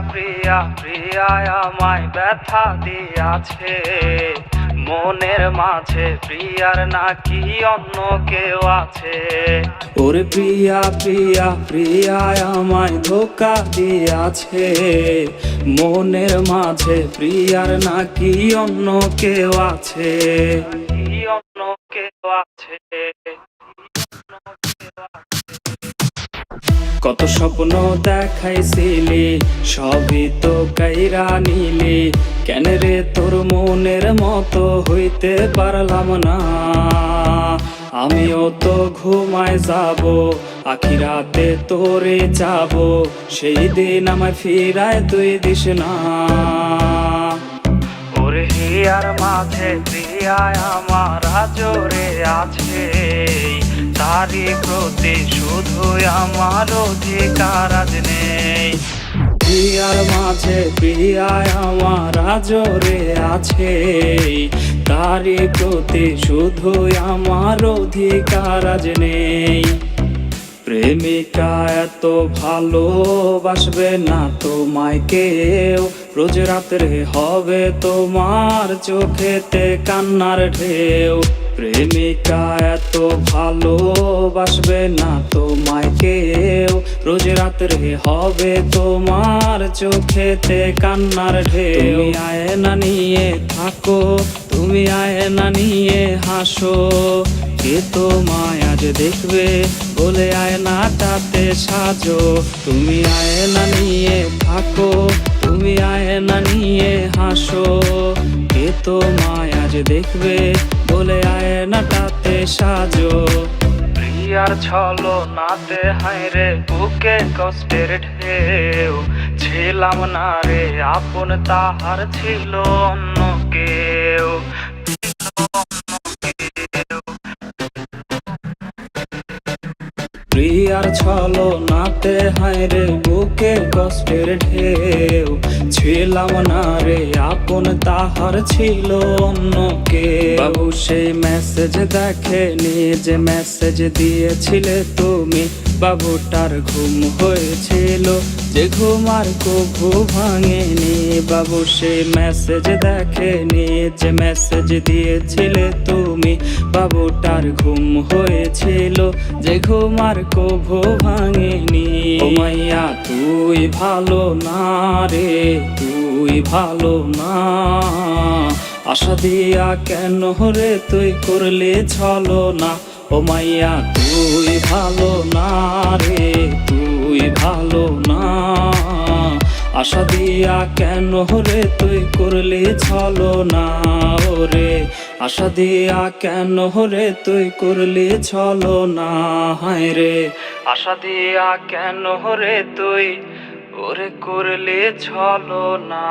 প্রিয়া প্রিয়া আমায় ব্যথা দিয়াছে, মনের মাঝে প্রিয়ার নাকি অন্য কেউ আছে। ওরে প্রিয়া প্রিয়া প্রিয়া আমায় ধোঁকা দিয়াছে, মনের মাঝে প্রিয়ার নাকি অন্য কেউ আছে, অন্য কেউ আছে। কত স্বপ্ন দেখাইছিলি সবই তো কাইরা নিলি, কেন রে তোর মনের মতো হইতে পারলাম না। আমিও তো ঘুমায় যাব, আখিরাতে তোরে যাব, সেই দিন আমায় ফিরায় তুই দিস না। ওরে হিয়ার মাঝে প্রিয়ায় আমার জোরে আছে, তারি প্রতি শুধুই আমার অধিকার আজ নেই। প্রিয়ার মাঝে প্রিয়ায় আমার জোরে আছে, তারি প্রতি শুধুই আমার অধিকার আজ নেই। প্রেমিকা এত ভালোবাসবে না তোমায় কেউ, রোজ রাত্রে হবে তোমার চোখেতে কান্নার ঢেউ। প্রেমিকা এত ভালোবাসবে না তোমায় কেউ, রোজ রাত্রে হবে তোমার চোখেতে কান্নার ঢেউ। তুমি আয়না নিয়ে থাকো, তুমি আয়না নিয়ে হাসো, কে তোমায় আজ দেখবে বলে আয়নাটাতে সাজো। তুমি আয়না নিয়ে থাকো, তুমি আয়না নিয়ে হাসো, কে তোমায় আজ দেখবে বলে আয়নাটাতে সাজো। প্রিয়ার ছলো নাতে হায়রে বুকে কষ্টের ঢেউ, ছিলাম না রে আপন তাহার ছিল অন্য কেউ। প্রিয়ার ছলো নাতে হায়রে বুকে কষ্টের ঢেউ, ছিলাম না রে আপন তাহার ছিল অন্য কেউ। বাবু সেই মেসেজ দেখেনি যে মেসেজ দিয়েছিলে তুমি, বাবুটার ঘুম হয়েছিল যে ঘুম আর কভু ভাঙেনি। বাবু সেই মেসেজ দেখেনি যে মেসেজ দিয়েছিলে তুমি, বাবুটার ঘুম হয়েছিল যে ঘুম আর কভু ভাঙেনি। ও মাইয়া তুই ভালো না রে, তুই ভালো না, আশা দিয়া কেন রে তুই করলে ছলো না। ও মাইয়া তুই ভালো না রে, তুই ভালো না, আশা দিয়া কেন রে তুই করলে ছলো না। ওরে আশা দিয়া কেন রে তুই করলে ছলো না, হায় রে আশা দিয়া কেন রে তুই ওরে করলে ছলো না।